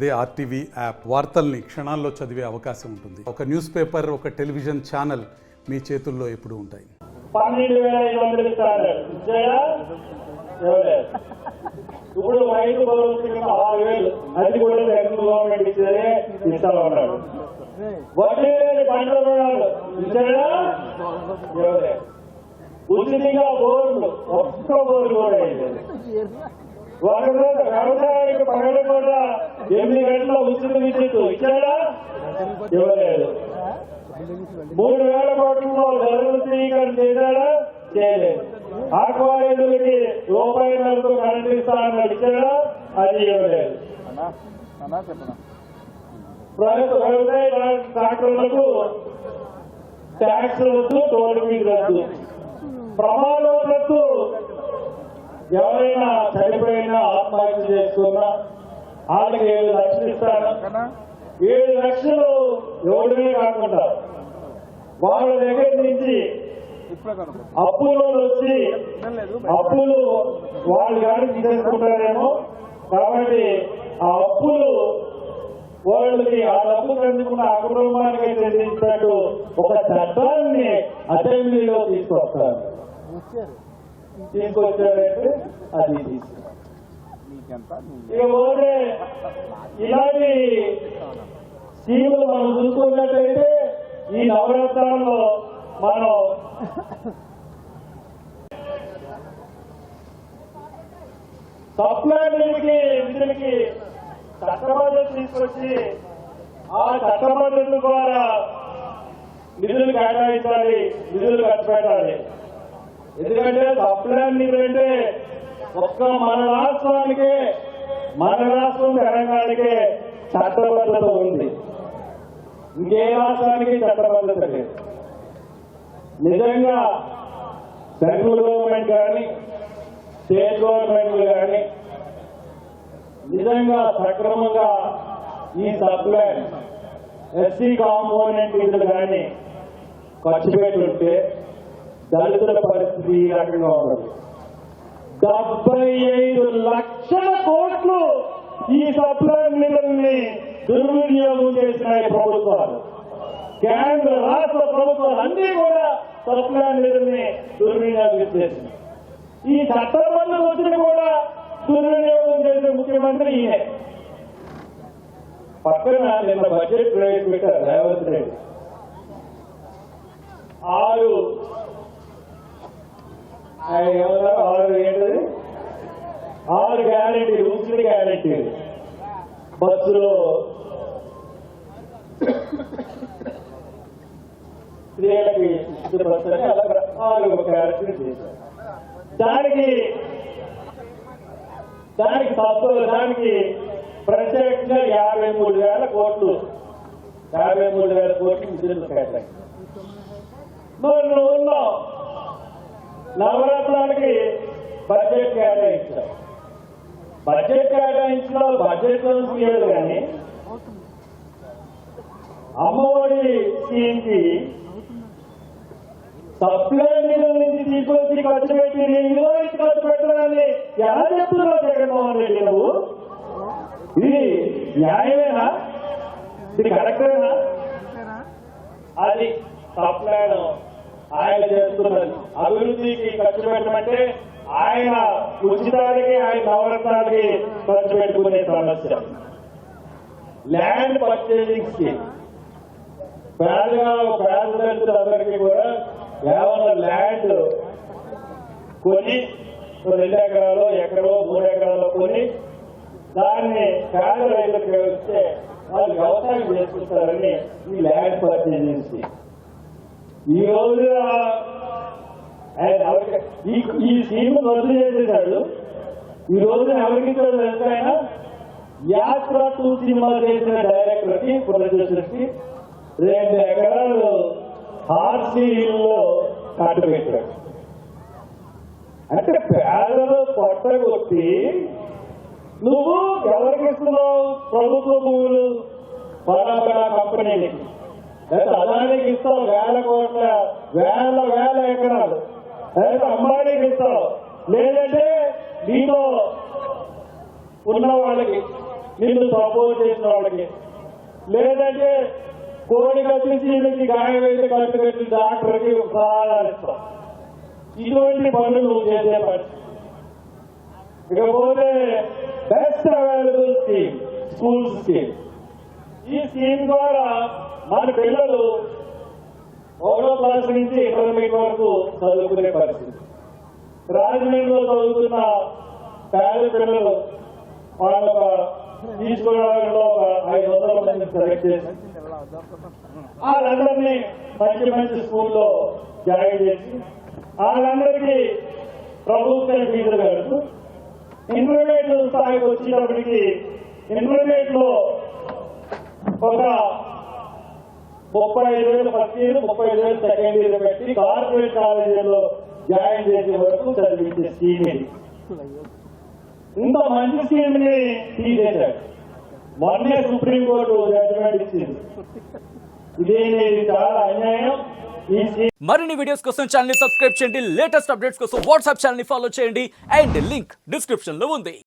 అదే RTV app వార్తల్ని క్షణాల్లో చదివే అవకాశం ఉంటుంది. ఒక న్యూస్ పేపర్, ఒక టెలివిజన్ ఛానల్ మీ చేతుల్లో ఎప్పుడూ ఉంటాయి. 12,500 ఇస్తారు. ఇప్పుడు రైతు భరోసా 6,000 అది కూడా సెంట్రల్ గవర్నమెంట్ ఇచ్చేదే ఇస్తా ఉన్నాడు. వడ్డీ లేని పంట రుణాలు ఇచ్చాడా? ఉచితంగా బోర్లు ఒక్క బోర్లు కూడా ఇచ్చారు. వ్యవసాయానికి పగలు కూడా 8 గంటల ఉచిత విద్యుత్ ఇచ్చాడా? ఇవ్వలేదు. 3,000 కోట్లలో ధరలు స్వీకరణ చేశాడా? చేయలేదు. ఆక్వారైతులకి రూపాయలతో కరెంటు ఇస్తానని ఇచ్చాడా? అది ఇవ్వలేదు. వ్యవసాయ ట్రాక్టర్లకు ట్యాక్స్ రద్దు, టోల్ ఫీజు రద్దు, ప్రమాదవశాత్తు ఎవరైనా చనిపోయినా ఆత్మహత్య చేసుకున్నా వాళ్ళకి 7 లక్షలు ఇస్తాను. 7 లక్షలు ఎవరినే కాకుండా వాళ్ళ దగ్గర నుంచి అప్పులు వచ్చి అప్పులు వాళ్ళు కానీ తీసుకుంటారేమో. కాబట్టి ఆ అప్పులు వాళ్ళకి ఆ డబ్బు అందుకున్న ఆ కుటుంబానికి చెల్లించినట్టు ఒక చట్టాన్ని అసెంబ్లీలో తీసుకొస్తారు. తీసుకొచ్చారంటే అది ఇక పోతే ఇలాంటి స్కీములు మనం చూసుకున్నట్లయితే ఈ నవరత్నాల్లో మనం సప్లై నిధులకి చట్టబద్ధత తీసుకొచ్చి ఆ చట్టబద్ధత ద్వారా నిధులు కేటాయించాలి, నిధులు ఖర్చు పెట్టాలి. ఎందుకంటే సప్లై నిధులు అంటే ఒక్క మన రాష్ట్రానికే, మన రాష్ట్రం తెలంగాణకే చట్టబద్ధత ఉంది. ఇంకే రాష్ట్రానికి చట్టబద్ధత లేదు. నిజంగా సెంట్రల్ గవర్నమెంట్ కానీ స్టేట్ గవర్నమెంట్లు కానీ నిజంగా సక్రమంగా ఈ సప్లై ఎస్సీ కాంపోనెంట్ నిధులు కానీ ఖర్చు పెట్టుంటే దళితుల పరిస్థితి ఈ రకంగా ఉండదు. 75 లక్షల కోట్లు ఈ సప్లై నిధుల్ని దుర్వినియోగం చేసినాయి ప్రభుత్వాలు. కేంద్ర రాష్ట్ర ప్రభుత్వాలు అన్ని కూడా సప్లై నిధుల్ని దుర్వినియోగం చేసినాయి. ఈ చట్టబద్ధత వచ్చిన కూడా దుర్వినియోగం చేసే ముఖ్యమంత్రి ఈయనే. పక్కన నిన్న బడ్జెట్ ప్రవేశపెట్టారు రేవంత్ రెడ్డి. 6 గ్యారెంటీలు, ఉచిత గ్యారెంటీలు. బస్సులో స్త్రీలకి ఉచిత బస్సు అని అలా 6 గ్యారెంటీలు చేశారు. దానికి ప్రత్యేకంగా 53,000 కోట్లు నిధులు కేటాయి. మరి నువ్వు ఉన్నావు నవరత్నానికి బడ్జెట్ కేటాయించావు. బడ్జెట్ తీయదు కానీ అమ్మఒడి స్కీమ్ కి సప్లై నిధుల నుంచి తీసుకొచ్చి ఖర్చు పెట్టి నిధులు ఖర్చు పెట్టాలని ఎలా చెప్తున్నావు జగన్మోహన్ రెడ్డి? నువ్వు ఇది న్యాయమేనా? ఇది కరెక్టేనా? అది సప్లైను ఆయన చేస్తున్నది. అభివృద్ధికి ఖర్చు పెట్టమంటే ఆయన ఉచితానికి, ఆయన నవరత్నాలకి ఖర్చు పెట్టుకునే సమస్య. ల్యాండ్ పర్చేజింగ్ స్కీమ్ పేదలందరికీ కూడా కేవలం ల్యాండ్ కొని 2 ఎకరాలు, ఎకరో 3 ఎకరాలు కొని దాన్ని పేద రైతులకు ఇస్తే వాళ్ళు వ్యవసాయం చేసుకుంటారని ఈ ల్యాండ్ పర్చేజింగ్ స్కీమ్. ఈ రోజు ఈ స్కీమ్ రద్దు చేసేశాడు. ఈ రోజున ఎవరికి ఆయన యాత్ర 2 సినిమా చేసిన డైరెక్టర్కి, ప్రొడ్యూసర్కి 2 ఎకరాలు హార్సీలో కట్టుబెట్టాడు. అంటే పేదలు పొట్టగొట్టి నువ్వు ఎవరికి ఇస్తున్నావు? ప్రభుత్వ భూములు పరాబడా కంపెనీలకి, లేదా అదానికి ఇస్తావు 1,000 కోట్ల, వేల ఎకరాలు, లేదా అంబానీకి ఇస్తావు, లేదంటే నీతో ఉన్న వాళ్ళకి నిన్ను సపోర్ట్ చేసిన వాళ్ళకి, లేదంటే కోడి కట్టించి నీకు గాయం అయితే కట్టు కట్టి డాక్టర్కి సలహాలు ఇస్తాం. ఇటువంటి పనులు నువ్వు చేసే పరిస్థితి. ఇకపోతే best available scheme, school scheme. ఈ స్కీమ్ ద్వారా మన పిల్లలు 1వ క్లాస్ నుంచి ఇంటర్మీడియట్ వరకు చదువుకునే పరిస్థితి. రాజమండ్రిలో చదువుతున్న పేద పిల్లలు వాళ్ళ తీసుకోవడంలో ఒక 500 మంది సెలెక్ట్ చేసి వాళ్ళందరినీ మంచి మంచి స్కూల్లో జాయిన్ చేసి వాళ్ళందరికీ ప్రభుత్వం ఫీజులు కడుతూ ఇంటర్మీడియట్ స్థాయికి వచ్చినప్పటికీ ఇంటర్మీడియట్ లో ఒక 35,000 ఫస్ట్ ఇయర్, 35,000 సెకండ్ ఇయర్ పెట్టి కార్పొరేట్ కాలేజీలో జాయిన్ చేసే వరకు చదివించే స్కీమ్ ఇది. ఇంత మంచి స్కీమ్ ని తీసేశాడు. మొన్నే సుప్రీంకోర్టు జడ్జిమెంట్ ఇచ్చింది. ఇది చాలా అన్యాయం. ఈ స్కీమ్ మరిన్ని వీడియోస్ కోసం ఛానల్ ని సబ్స్క్రైబ్ చేయండి, లేటెస్ట్ అప్డేట్స్ కోసం వాట్సాప్ ఛానల్ ని ఫాలో చేయండి అండ్ లింక్ డిస్క్రిప్షన్ లో ఉంది.